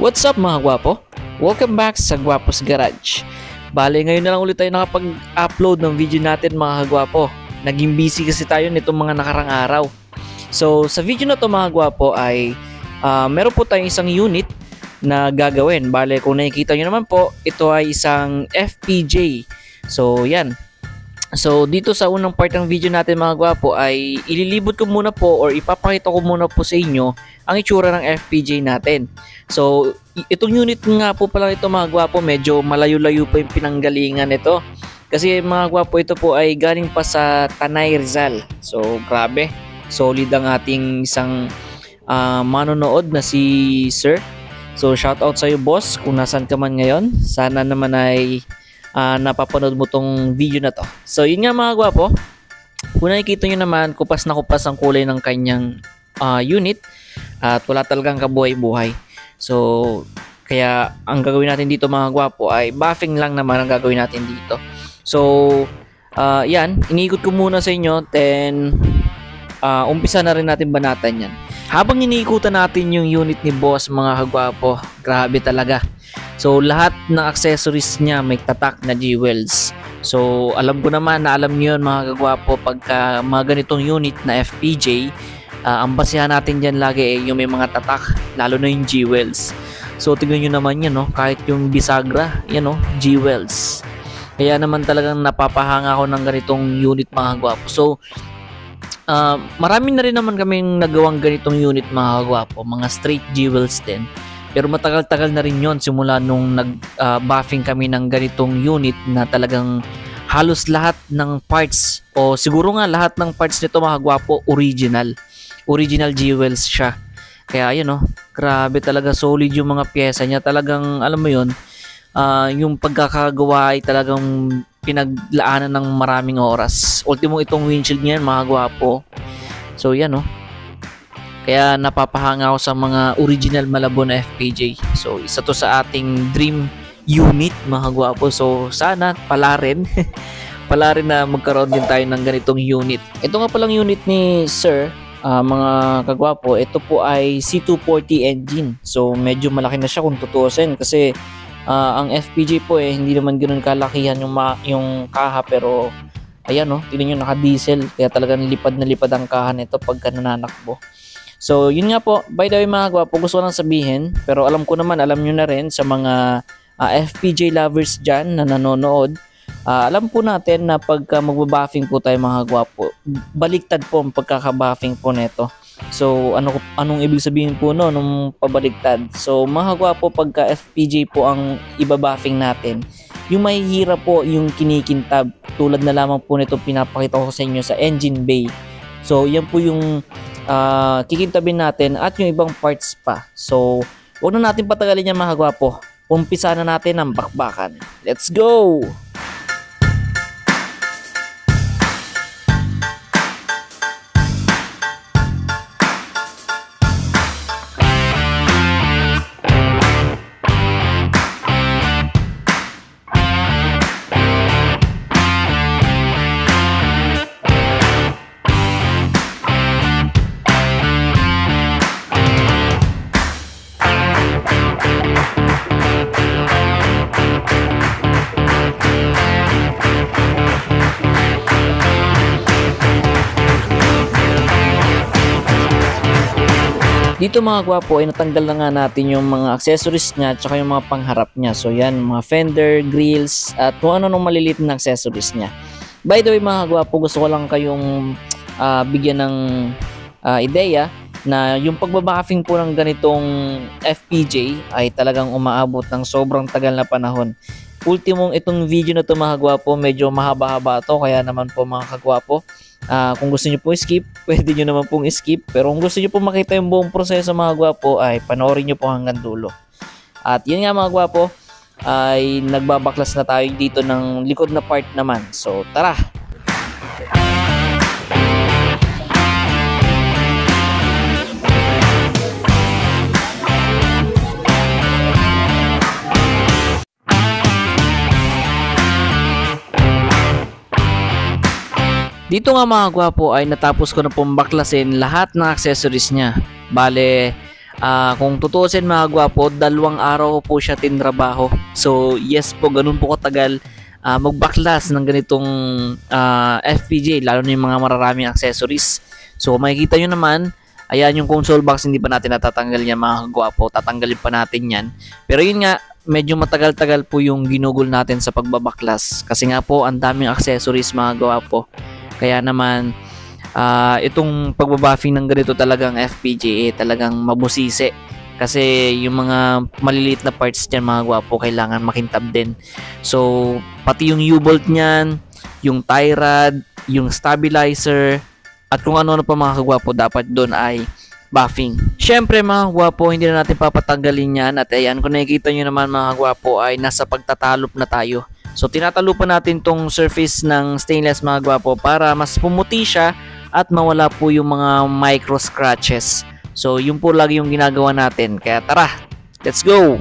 What's up mga gwapo? Welcome back sa Gwapos Garage. Bale, ngayon na lang ulit tayo nakapag-upload ng video natin mga gwapo. Naging busy kasi tayo nitong mga nakarang araw. So sa video na to mga gwapo ay meron po tayong isang unit na gagawin. Bale, kung nakikita nyo naman po, ito ay isang FPJ. So yan. So dito sa unang part ng video natin mga gwapo ay ililibot ko muna po or ipapakita ko muna po sa inyo ang itsura ng FPJ natin. So itong unit nga po pala ito mga gwapo, medyo malayo-layo pa yung pinanggalingan nito. Kasi mga gwapo, ito po ay galing pa sa Tanay Rizal. So grabe, solid ang ating isang manonood na si Sir. So shoutout sa iyo boss kung nasan ka man ngayon. Sana naman ay napapanood mo tong video na to. So yun nga mga gwapo, kung nakikita nyo naman, kupas na kupas ang kulay ng kanyang unit at wala talagang kabuhay-buhay. So kaya ang gagawin natin dito mga gwapo ay buffing lang naman ang gagawin natin dito. So yan, iniikot ko muna sa inyo, then umpisa na rin natin banatan yan. Habang iniikutan natin yung unit ni boss mga kagwapo, grabe talaga. So lahat ng accessories niya may tatak na jewels. So alam ko naman na alam niyo yun mga kagwapo, pagka mga ganitong unit na FPJ, ang basihan natin dyan lagi yung may mga tatak, lalo na yung jewels. So tingnan nyo naman yan, no? Kahit yung bisagra, yan, no? Jewels. Kaya naman talagang napapahanga ako ng ganitong unit mga kagwapo. So marami na rin naman kaming nagawang ganitong unit mga kagwapo, mga straight jewels din. Pero matagal-tagal na rin yon simula nung nag-buffing kami ng ganitong unit na talagang halos lahat ng parts, o siguro nga lahat ng parts nito mga gwapo, original jewels siya. Kaya yun, grabe talaga, solid yung mga pyesa niya. Talagang alam mo yun, yung pagkakagawa ay talagang pinaglaanan ng maraming oras. Ultimo itong windshield niyan mga gwapo. So yan, kaya napapahanga ako sa mga original Malabon na FPJ. So isa to sa ating dream unit mga gwapo. So sana pala rin na magkaroon din tayo ng ganitong unit. Ito nga palang unit ni Sir, mga kagwapo, ito po ay C240 engine. So medyo malaki na siya kung tutuusin, kasi ang FPJ po hindi naman ganoon kalakihan yung kaha, pero ayan, tingnan nyo, naka-diesel, kaya talagang lipad na lipad ang kaha nito pagka nananakbo. So yun nga po, by the way mga gwapo, gusto ko lang sabihin, pero alam ko naman, alam nyo na rin sa mga FPJ lovers dyan na nanonood, alam po natin na pagka magbabuffing po tayo mga gwapo, baliktad po ang pagkakabuffing po neto. So anong ibig sabihin po nung pabaliktad? So mga gwapo, pagka FPJ po ang ibabuffing natin, yung mahihirap po yung kinikintab, tulad na lamang po nito pinapakita ko sa inyo sa engine bay. So yan po yung kikintabin natin at yung ibang parts pa. So huwag na natin patagalin yan mga gwapo, umpisa na natin ang bakbakan. Let's go! Dito mga gwapo ay natanggal na nga natin yung mga accessories niya at saka yung mga pangharap niya. So yan, mga fender, grills at kung ano nung maliliit na accessories niya. By the way mga gwapo, gusto ko lang kayong bigyan ng ideya na yung pagbabuffing po ng ganitong FPJ ay talagang umaabot ng sobrang tagal na panahon. Ultimong itong video na to mga gwapo, medyo mahaba-haba to, kaya naman po mga kagwapo, kung gusto nyo po skip, pwede nyo naman pong skip. Pero kung gusto nyo po makita yung buong proseso mga gwapo, ay panoorin nyo po hanggang dulo. At yun nga mga gwapo, ay nagbabaklas na tayo dito ng likod na part naman. So tara! Dito nga mga gwapo ay natapos ko na pong baklasin lahat ng accessories niya. Bale, Kung tutuusin mga gwapo, 2 araw ko po siya tinrabaho. So yes po, ganun po katagal magbaklas ng ganitong FPGA, lalo na yung mga mararaming accessories. So makikita nyo naman, ayan yung console box, hindi pa natin natatanggal yan mga gwapo, tatanggalin pa natin yan. Pero yun nga, medyo matagal-tagal po yung ginugol natin sa pagbabaklas kasi nga po ang daming accessories mga gwapo. Kaya naman itong pagbabuffing ng ganito talagang FPGA talagang mabusisi kasi yung mga maliliit na parts niyan mga gwapo kailangan makintab din. So pati yung U-bolt niyan, yung tie rod, yung stabilizer at kung ano-ano pa mga kagwapo dapat doon ay buffing. Syempre mga gwapo, hindi na natin papatanggalin yan at ayan, kung nakikita nyo naman mga gwapo ay nasa pagtatalop na tayo. So tinatalupan natin tong surface ng stainless mga gwapo para mas pumuti siya at mawala po yung mga micro scratches. So yun po lagi yung ginagawa natin. Kaya tara, let's go!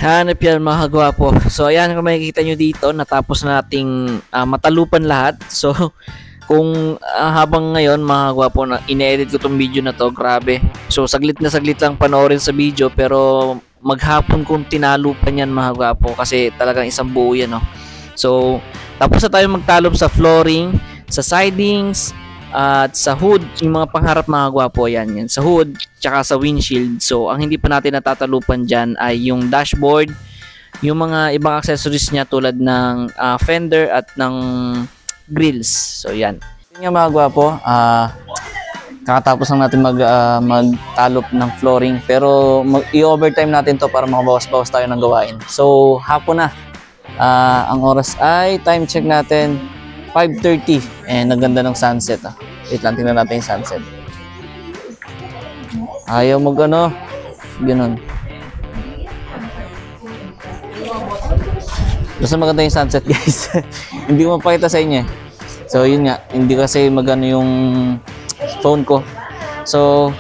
Hanap yan mga gwapo. So ayan, kung makikita nyo dito, natapos na nating matalupan lahat. So kung habang ngayon mga gwapo na ine-edit ko tong video na to, grabe. So saglit na saglit lang panoorin sa video pero maghapon kong tinalupan yan mga gwapo kasi talagang isang buo yan, no? So tapos na tayo magtalop sa flooring, sa sidings, at sa hood, yung mga pangharap mga gwapo yan sa hood, tsaka sa windshield. So ang hindi pa natin natatalupan dyan ay yung dashboard, yung mga ibang accessories niya tulad ng fender at ng grills. So yan. Yun nga mga gwapo, kakatapos lang natin magtalop ng flooring pero i-overtime natin to para makabawas-bawas tayo ng gawain. So hapon na, ang oras ay time check natin 5:30 and naganda ng sunset. Wait lang, tingnan natin yung sunset. Ayaw mag ganun. Basta maganda yung sunset guys. Hindi ko mapakita sa inyo. So yun nga, hindi kasi magano yung phone ko. So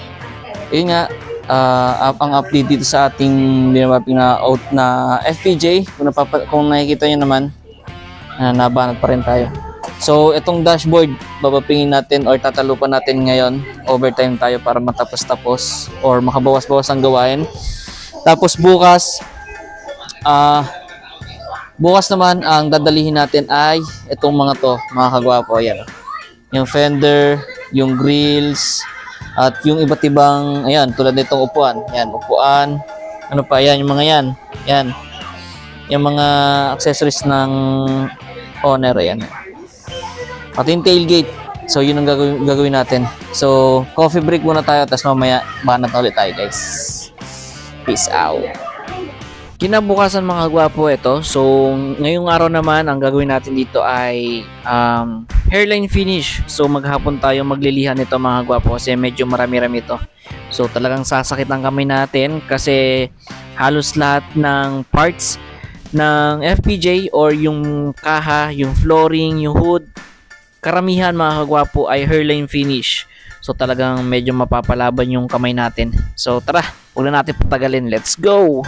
yun nga, ang update dito sa ating binamapping na out na FPGA. Kung nakikita nyo naman, nabanat pa rin tayo. So itong dashboard, babapingin natin or tatalupan natin ngayon. Overtime tayo para matapos-tapos or makabawas-bawas ang gawain. Tapos bukas naman ang dadalihin natin ay itong mga to, mga kagwapo. Ayan, yung fender, yung grills, at yung iba't ibang, ayan, tulad nitong upuan. Ayan, upuan. Ano pa, ayan, yung mga yan. Ayan, yung mga accessories ng owner. Ayan, pati yung tailgate. So yun ang gagawin natin. So coffee break muna tayo, tapos mamaya banat ulit tayo guys. Peace out. Kinabukasan mga gwapo ito. So ngayong araw naman ang gagawin natin dito ay hairline finish. So maghapon tayo maglilihan nito mga gwapo kasi medyo marami-rami ito. So talagang sasakit ang kamay natin kasi halos lahat ng parts ng FPGA or yung kaha, yung flooring, yung hood, karamihan mga kagwapo ay hairline finish. So talagang medyo mapapalaban yung kamay natin. So tara, huwag na natin patagalin. Let's go!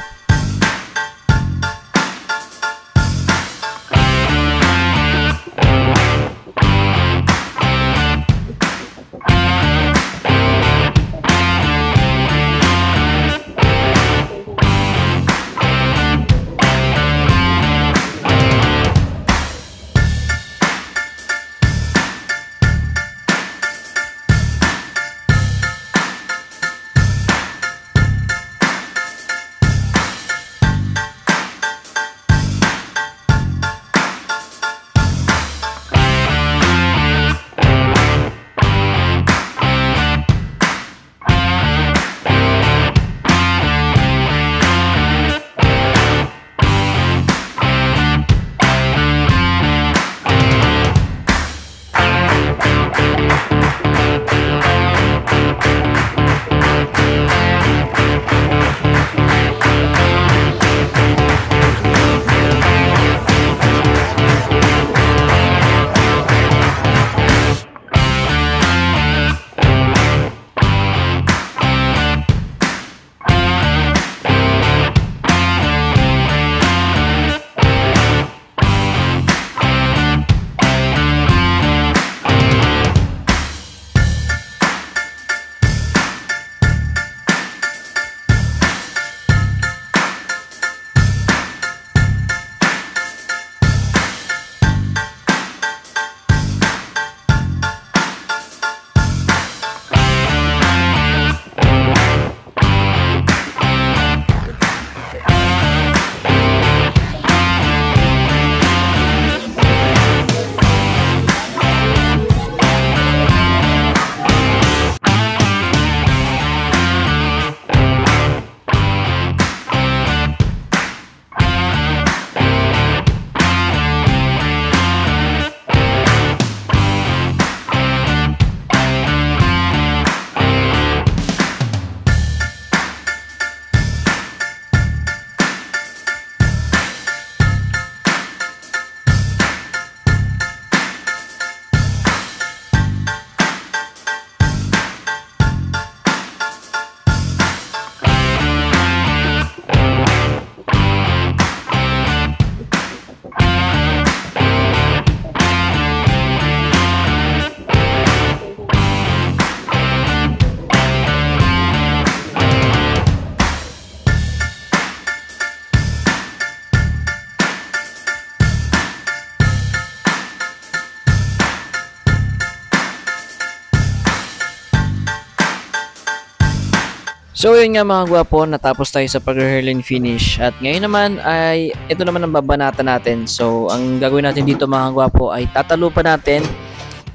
So yun nga mga gwapo, natapos tayo sa pag-hairline finish. At ngayon naman ay ito naman ang babanatan natin. So ang gagawin natin dito mga gwapo ay tatalupan natin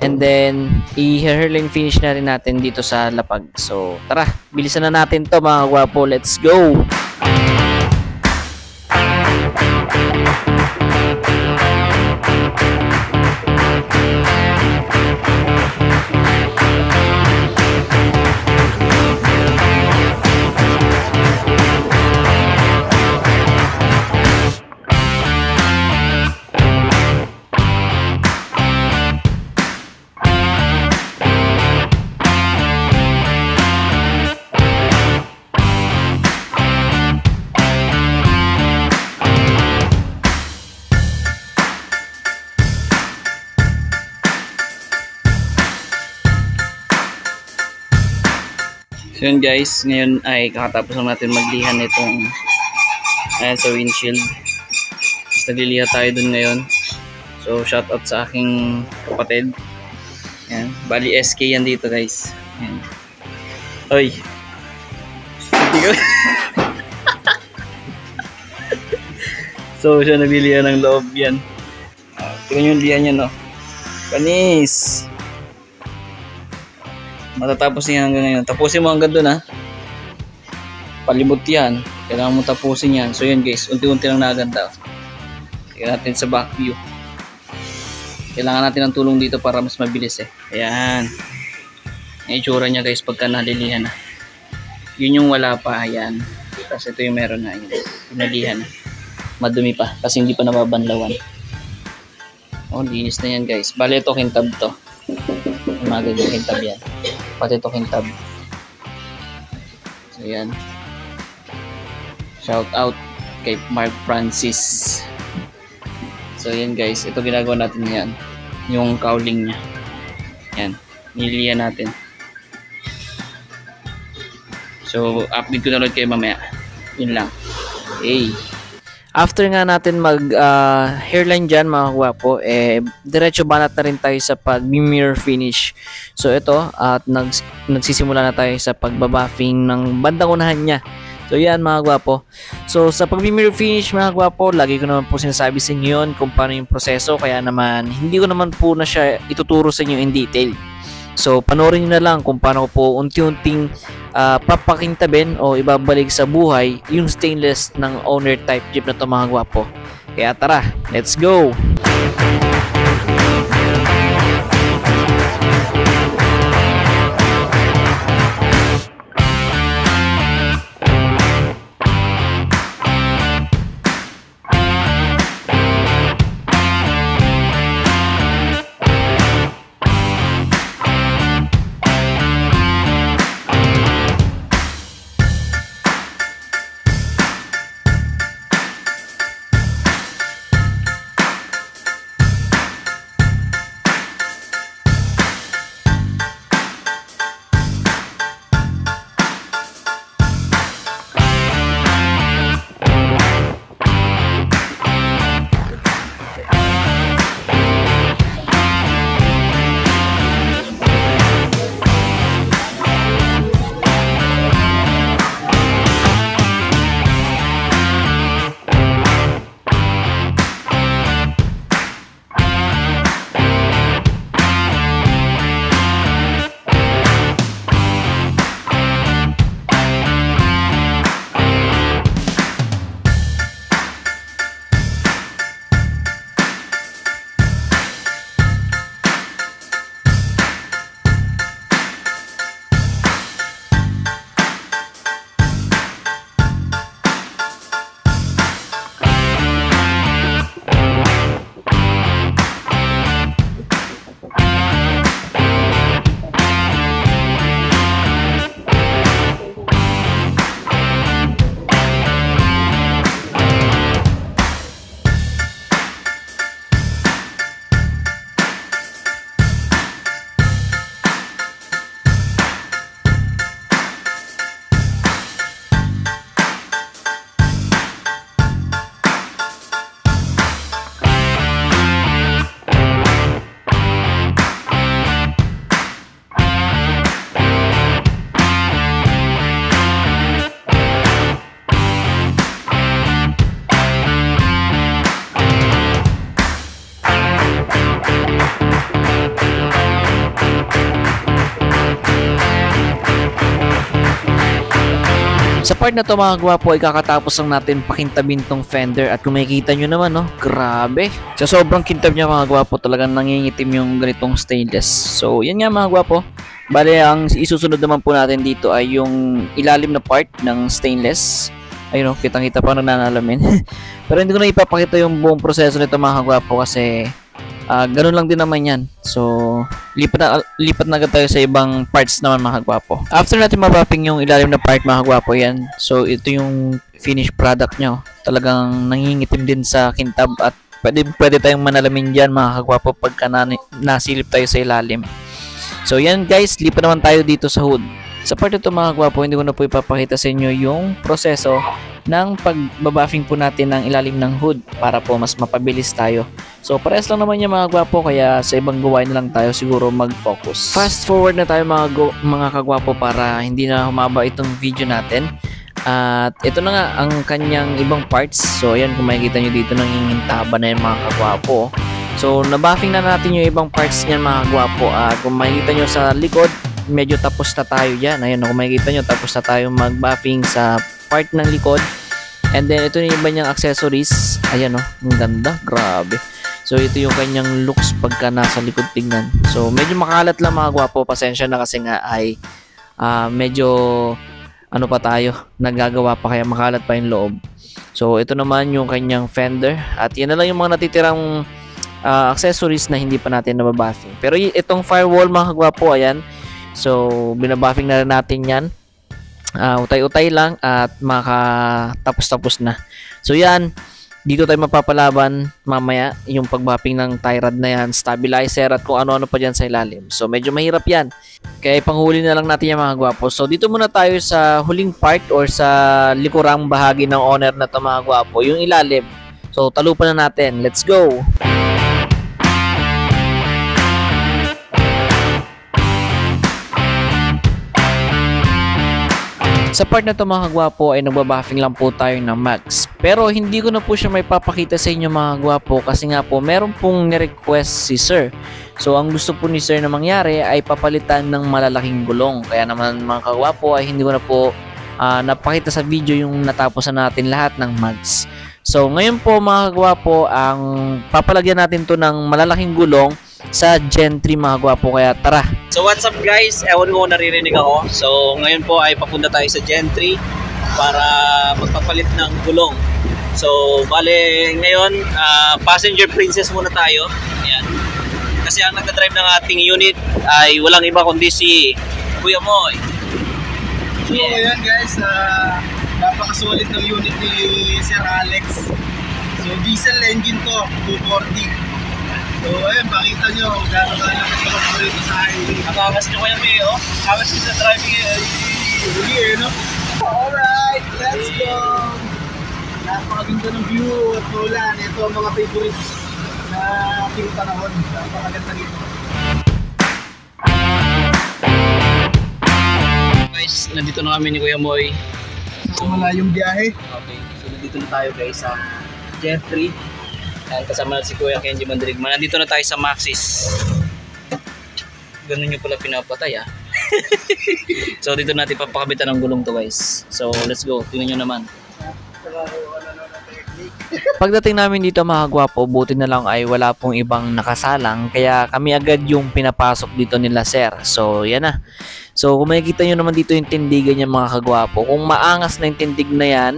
and then i-hairline finish na rin natin dito sa lapag. So tara, bilisan na natin to mga gwapo. Let's go! So yun guys, ngayon ay kakatapos lang natin maglihan itong sa windshield. Nagliliha tayo dun ngayon. So shout out sa aking kapatid. Yan. Bali SK yan dito guys. Yan. Oy. So siya nagliliha ng loob yan. Tingnan yung liha niya no. Panis. Matatapos niya hanggang ngayon. Tapusin mo hanggang doon ha. Palibot yan. Kailangan mo tapusin yan. So yun guys, unti-unti lang naganda. Tingnan natin sa back view. Kailangan natin ng tulong dito para mas mabilis eh. Ayan. Ang itsura niya guys pagka nalilihan na. Yun yung wala pa. Ayan. Tapos ito yung meron na. Yung nalihan na. Madumi pa kasi hindi pa nababanlawan. Oh, linis na yan guys. Bale ito kintab to. Yung mga ganyan kintab yan. Pati ito kintab. So yan. Shout out kay Mark Francis. So yan guys, ito ginagawa natin yan. Yung cowling niya. Yan. Nililiyan natin. So update ko na ulit kayo mamaya. Yun lang. Okay. After nga natin mag hairline dyan mga gwapo, diretso banat na rin tayo sa pag mirror finish. So ito, at nagsisimula na tayo sa pagbabuffing ng bandang unahan niya. So yan mga gwapo. So sa pag-mirror finish mga gwapo, lagi ko naman po sinasabi sa inyo yun kung paano yung proseso. Kaya naman hindi ko naman po na siya ituturo sa inyo in detail. So panoorin nyo na lang kung paano ko po unti-unting papakintabin o ibabalik sa buhay yung stainless ng owner type jeep na to mga gwapo. Kaya tara, let's go! Sa part na to mga gwapo ay kakatapos lang natin pakintabin tong fender at kung makikita nyo naman no, grabe. Sa sobrang kintab niya mga gwapo talagang nangingitim yung ganitong stainless. So yan nga mga gwapo. Bale ang isusunod naman po natin dito ay yung ilalim na part ng stainless. Ayun no, kitang kita pa nananalamin. Pero hindi ko na ipapakita yung buong proseso nito mga gwapo kasi ganun lang din naman yan. So, lipat na agad tayo sa ibang parts naman mga gwapo. After natin mabuffing yung ilalim na part mga gwapo yan. So, ito yung finished product nyo. Talagang nangingitim din sa kintab at pwede tayong manalamin dyan mga gwapo pagka nasilip tayo sa ilalim. So, yan guys, lipat naman tayo dito sa hood. Sa part ito mga gwapo, hindi ko na po ipapakita sa inyo yung proseso ng pagbabuffing po natin ng ilalim ng hood para po mas mapabilis tayo. So parehas lang naman yung mga gwapo kaya sa ibang gawain na lang tayo siguro mag-focus. Fast forward na tayo mga kagwapo para hindi na humaba itong video natin. At ito na nga ang kanyang ibang parts. So ayan kung makikita nyo dito nangingintaba na yung mga kagwapo. So nabuffing na natin yung ibang parts niyan mga kagwapo. At kung makikita nyo sa likod, medyo tapos na tayo dyan. Ayan kung makikita nyo tapos na tayo mag-buffing sa part ng likod. And then ito yung iba niyang accessories. Ayan o, ang ganda, grabe. So ito yung kanyang looks pagka nasa likod tingnan. So medyo makalat lang mga gwapo, pasensya na kasi nga ay medyo ano pa tayo, nagagawa pa kaya makalat pa yung loob. So ito naman yung kanyang fender at yan na lang yung mga natitirang accessories na hindi pa natin nababuffing. Pero itong firewall mga kagwapo, ayan. So, binabuffing na rin natin yan. Utay-utay lang at makatapos-tapos na. So, yan. Dito tayo mapapalaban mamaya yung pagbuffing ng tie rod na yan, stabilizer at kung ano-ano pa dyan sa ilalim. So, medyo mahirap yan. Kaya panghuli na lang natin yung mga gwapo. So, dito muna tayo sa huling part or sa likurang bahagi ng owner na ito mga gwapo, yung ilalim. So, talupan na natin. Let's go! Sa part na ito mga kagwapo ay nagbabuffing lang po tayo ng max. Pero hindi ko na po siya may papakita sa inyo mga kagwapo kasi nga po meron pong ni-request si sir. So ang gusto po ni sir na mangyari ay papalitan ng malalaking gulong. Kaya naman mga kagwapo ay hindi ko na po napakita sa video yung natapos na natin lahat ng mags. So ngayon po mga kagwapo ang papalagyan natin to ng malalaking gulong sa Gen 3 mga gwapo, kaya tara. So what's up guys, ewan ko naririnig ako. So ngayon po ay papunta tayo sa Gen 3 para magpapalit ng gulong. So bale ngayon passenger princess muna tayo. Ayan. Kasi ang nagdadrive ng ating unit ay walang iba kundi si Kuya Moy. So ayan guys, napakasulit ng unit ni Sir Alex. So diesel engine to, 240. So ayun, pakita nyo kung gano'n ka lang ito dito sa highway. Nakakas nyo kaya may Nakakas nyo sa driving Huli no? Alright, let's go! Napakaganda ng view at ulan. Ito ang mga favorite na aking panahon. Napakaganda dito. Guys, nandito na kami ni Kuya Moy. So malayong biyahe. Okay, so nandito na tayo guys sa Gen 3. Ayan, kasama na si Kuya Kenji Mandirigman. Nandito na tayo sa Maxis. Ganun nyo pala pinapatay So dito natin papakabitan ng gulong to guys. So let's go, tingnan nyo naman. Pagdating namin dito mga gwapo, buti na lang ay wala pong ibang nakasalang. Kaya kami agad yung pinapasok dito nila sir. So yan na. So kung makikita nyo naman dito yung tindigan niya mga kagwapo, kung maangas na yung tindig na yan,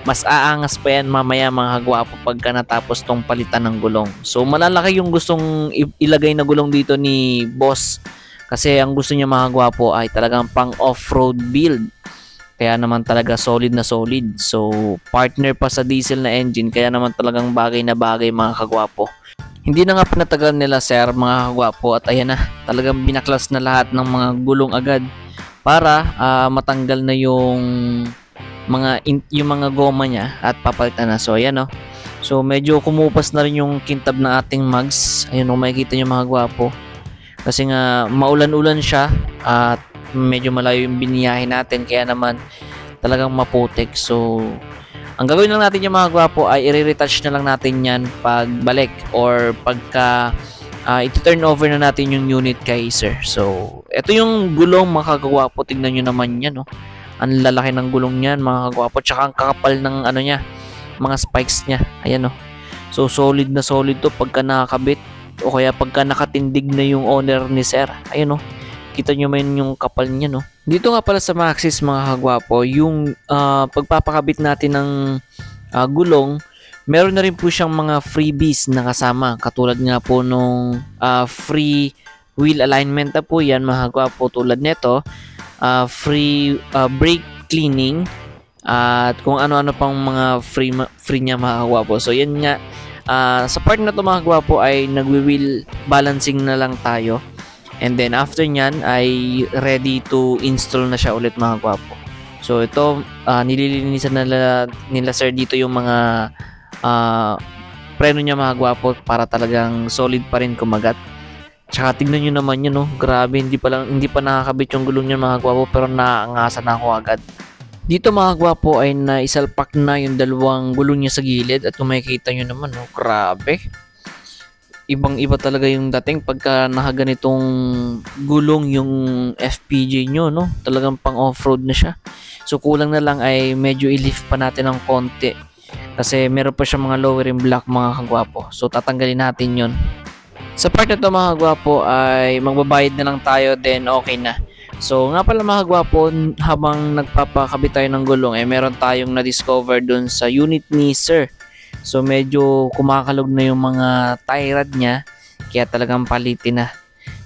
mas aangas pa yan mamaya mga kagwapo pagka natapos tong palitan ng gulong. So malalaki yung gustong ilagay na gulong dito ni boss. Kasi ang gusto niya mga kagwapo ay talagang pang off-road build. Kaya naman talaga solid na solid. So partner pa sa diesel na engine, kaya naman talagang bagay na bagay mga kagwapo. Hindi na nga pinatagal nila sir mga kagwapo at ayan na, talagang binaklas na lahat ng mga gulong agad para matanggal na yung mga goma niya at papalitan na. So ayan no. So medyo kumupas na rin yung kintab ng ating mags. Ayun, makikita niyo mga gwapo. Kasi nga maulan-ulan siya at medyo malayo yung biniyahe natin, kaya naman talagang maputik. So ang gagawin lang natin yung mga gwapo ay i-retouch na lang natin yan pagbalik or pagka i-turn over na natin yung unit kay sir. So ito yung gulong mga kagwapo, tingnan nyo naman yan no. Ang lalaki ng gulong niyan mga kagwapo, tsaka ang kakapal ng ano niya, mga spikes niya. Ayan oh. So solid na solid to pagka nakakabit o kaya pagka nakatindig na yung owner ni sir. Ayan oh. Kita nyo man yung kapal niya no. Dito nga pala sa Maxis mga kagwapo, yung pagpapakabit natin ng gulong, meron na rin po siyang mga freebies na kasama. Katulad nga po nung free wheel alignment na po yan mga kagwapo, tulad nito. Free brake cleaning at kung ano-ano pang mga free niya mga kagwapo. So yan nga, sa part na to mga kagwapo ay nagwi-wheel balancing na lang tayo, and then after nyan ay ready to install na siya ulit mga kagwapo. So ito nililinisan nila sir dito yung mga preno niya mga kagwapo para talagang solid pa rin kumagat. Tsaka tignan nyo naman yun, no? Grabe, hindi pa nakakabit yung gulong niya mga gwapo, pero naangasan na ako agad. Dito mga gwapo ay naisalpak na yung dalawang gulong niya sa gilid at kung makikita nyo naman, no? Grabe. Ibang-iba talaga yung dating pagka nakaganitong gulong yung FPJ nyo, no? Talagang pang off-road na siya. So kulang na lang ay medyo i-lift pa natin ng konti kasi meron pa siya mga lower rim block mga kagwapo. So tatanggalin natin yun. Sa part na ito mga gwapo ay magbabayad na lang tayo, then okay na. So nga pala mga gwapo, habang nagpapakabit tayo ng gulong meron tayong na-discover dun sa unit ni sir. So medyo kumakalog na yung mga tie rod niya, kaya talagang palitin na.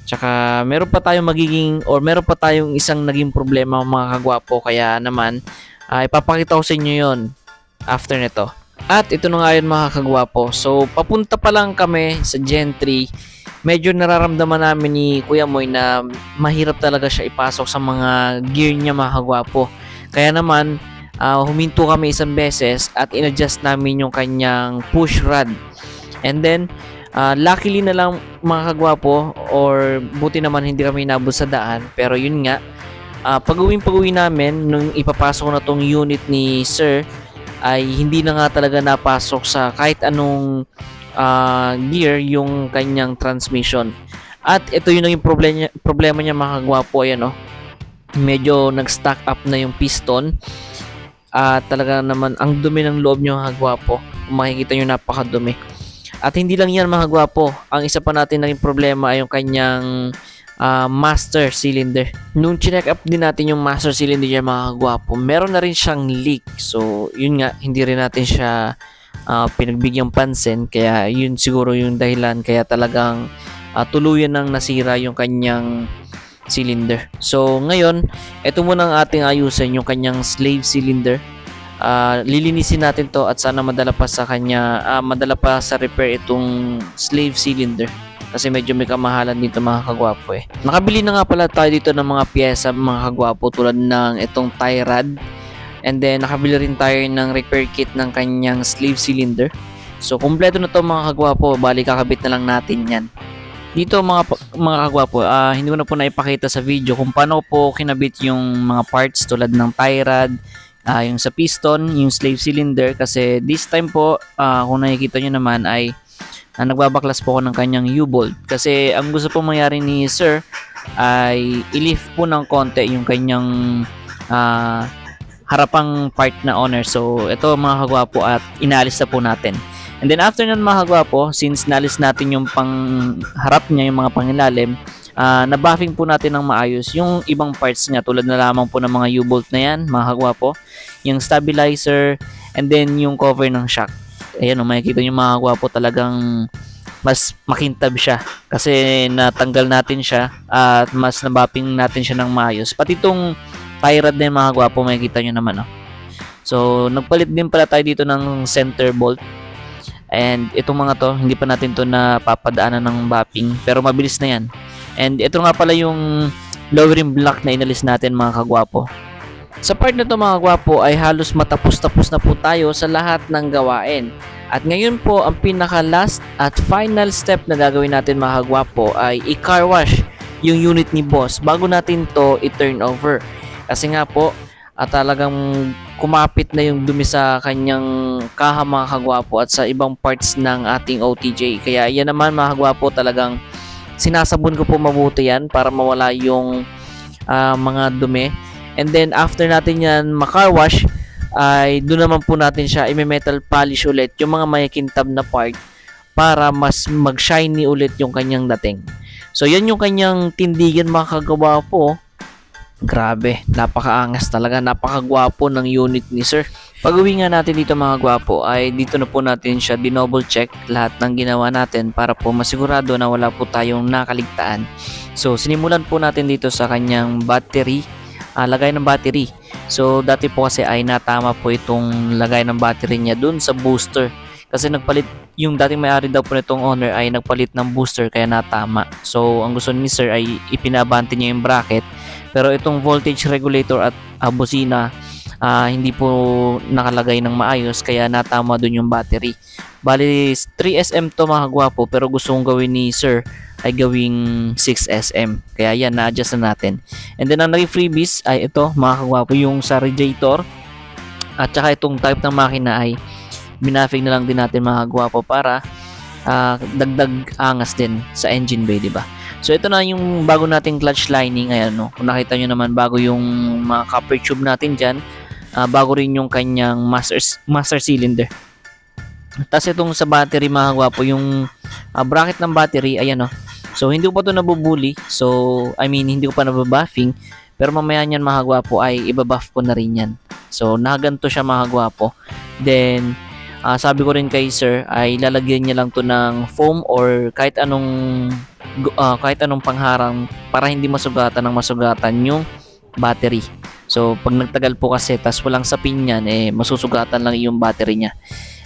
Tsaka meron pa tayong isang naging problema mga kagwapo, kaya naman ipapakita ko sa inyo yon after nito. At ito na nga yun mga kagwapo. So papunta pa lang kami sa Gen 3, medyo nararamdaman namin ni Kuya Moy na mahirap talaga siya ipasok sa mga gear niya mga kagwapo. Kaya naman huminto kami isang beses at in-adjust namin yung kanyang push rod. And then luckily na lang mga kagwapo, or buti naman hindi kami nabot sa daan. Pero yun nga, pag-uwi namin nung ipapasok na tong unit ni Sir, ay hindi na nga talaga napasok sa kahit anong gear yung kanyang transmission. At ito yun yung problema niya mga kagwapo. Ayan, medyo nag-stack up na yung piston. At talaga naman ang dumi ng loob niyo mga kagwapo. Makikita nyo napakadumi. At hindi lang yan mga kagwapo, ang isa pa natin naging problema ay yung kanyang master cylinder. Nung chinek up din natin yung master cylinder niya mga kagwapo, meron na rin siyang leak. So yun nga, hindi rin natin siya pinagbigyang pansin, kaya yun siguro yung dahilan kaya talagang tuluyan nang nasira yung kanyang cylinder. So ngayon, ito muna ang ating ayusin, yung kanyang slave cylinder. Lilinisin natin to at sana madala pa sa repair itong slave cylinder, kasi medyo may kamahalan dito mga kagwapo Nakabili na nga pala tayo dito ng mga piyesa mga kagwapo, tulad ng itong tie rod, and then nakabili rin tayo ng repair kit ng kanyang slave cylinder. So kumpleto na to mga kagwapo, bali kakabit na lang natin yan. Dito mga kagwapo, hindi ko na po naipakita sa video kung paano po kinabit yung mga parts tulad ng tie rod, yung sa piston, yung slave cylinder, kasi this time po kung nakikita nyo naman ay nagbabaklas po ako ng kanyang U-bolt, kasi ang gusto po mangyari ni Sir ay i-lift po ng konti yung kanyang harapang part na owner. So ito mga kagwapo, at inaalis na po natin. And then after nun mga kagwapo, since naalis natin yung pangharap niya, yung mga pangilalim, na-buffing po natin ng maayos yung ibang parts niya, tulad na lamang po ng mga U-bolt na yan mga kagwapo, yung stabilizer, and then yung cover ng shock. Ayan, makikita nyo mga kagwapo, talagang mas makintab siya kasi natanggal natin siya at mas na-buffing natin siya ng maayos. Pati itong tie rod na yung mga kagwapo, makikita nyo naman So nagpalit din pala tayo dito ng center bolt. And itong mga to, hindi pa natin to napapadaanan ng buffing, pero mabilis na yan. And ito nga pala yung lowering block na inalis natin mga kagwapo. Sa part na to mga kagwapo ay halos matapos-tapos na po tayo sa lahat ng gawain. At ngayon po, ang pinaka last at final step na gagawin natin mga kagwapo ay i-car wash yung unit ni boss bago natin to i-turn over. Kasi nga po, talagang kumapit na yung dumi sa kanyang kaha mga kagwapo at sa ibang parts ng ating OTJ. Kaya yan naman mga kagwapo, talagang sinasabon ko po mabuti yan para mawala yung mga dumi. And then after natin yan ma-car wash, ay doon naman po natin siya i-metal polish ulit yung mga mayakintab na part para mas mag-shiny ulit yung kanyang dating. So yan yung kanyang tindigan mga kagwapo. Grabe, napakaangas talaga, napakagwapo ng unit ni Sir. Pag-uwi nga natin dito mga gwapo ay dito na po natin siya dinouble check lahat ng ginawa natin para po masigurado na wala po tayong nakaligtaan. So sinimulan po natin dito sa kanyang battery, lagay ng battery. So dati po kasi ay natama po itong lagay ng battery niya dun sa booster. Kasi nagpalit, yung dating may-ari daw po nitong owner ay nagpalit ng booster kaya natama. So ang gusto ni Sir ay ipinabante niya yung bracket. Pero itong voltage regulator at busina, hindi po nakalagay ng maayos kaya natama dun yung battery. Bali 3SM to mga gwapo, pero gusto kong gawin ni Sir ay gawing 6SM. Kaya yan, na-adjust na natin. And then ang naging freebies ay ito mga kagwapo, yung sa radiator. At saka itong type ng makina ay binafing na lang din natin mga gwapo para dagdag angas din sa engine bay, diba? So ito na yung bago nating clutch lining. Ayan, no? Kung nakita nyo naman, bago yung mga copper tube natin dyan, bago rin yung kanyang master cylinder. Tapos itong sa battery mga gwapo, yung bracket ng battery, ayan, no? So hindi ko pa ito nabubuli. So I mean, hindi ko pa nababuffing. Pero mamaya nyan mga gwapo ay ibabuff ko na rin yan. So nakaganto siya mga gwapo. Then sabi ko rin kay sir ay lalagyan niya lang to ng foam or kahit anong pangharang para hindi masugatan yung battery. So pag nagtagal po kasi tas walang sapin yan, masusugatan lang yung battery niya.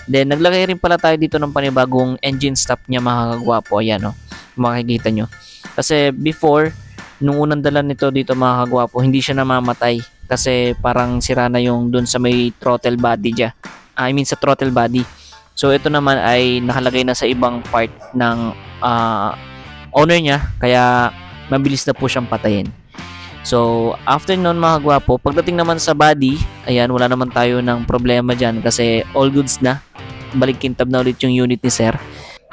Then naglagay rin pala tayo dito ng panibagong engine stop niya mga kagwapo. Ayan makikita nyo. Kasi before, nung unang dala nito dito mga kagwapo, hindi siya namamatay kasi parang sira na yung dun sa may throttle body niya. Sa throttle body. So ito naman ay nakalagay na sa ibang part ng owner niya, kaya mabilis na po siyang patayin. So after nun mga kagwapo, pagdating naman sa body, ayan, wala naman tayo ng problema dyan kasi all goods na. Balik kintab na ulit yung unit ni sir.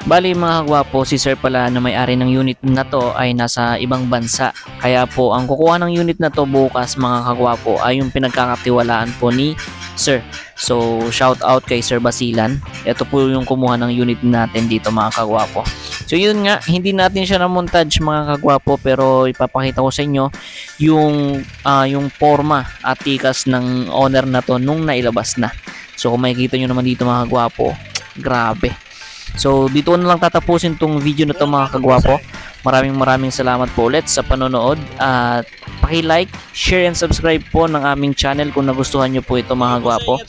Bali mga kagwapo, si sir pala na may-ari ng unit na to ay nasa ibang bansa. Kaya po ang kukuha ng unit na to bukas mga kagwapo ay yung pinagkakatiwalaan po ni sir. So shout out kay Sir Basilan. Ito po yung kumuha ng unit natin dito mga kagwapo. So yun nga, hindi natin siya na montage mga kagwapo, pero ipapakita ko sa inyo yung forma at tikas ng owner na to nung nailabas na. So kung makikita nyo naman dito mga kagwapo, grabe. So dito na lang tatapusin tong video na to mga kagwapo. Maraming salamat po ulit sa panonood at paki-like, share and subscribe po ng aming channel kung nagustuhan nyo po ito mga kagwapo.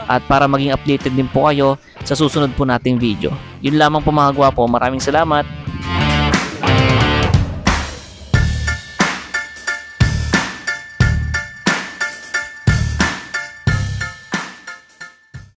At para maging updated din po kayo sa susunod po nating video. Yun lamang po mga kagwapo. Maraming salamat.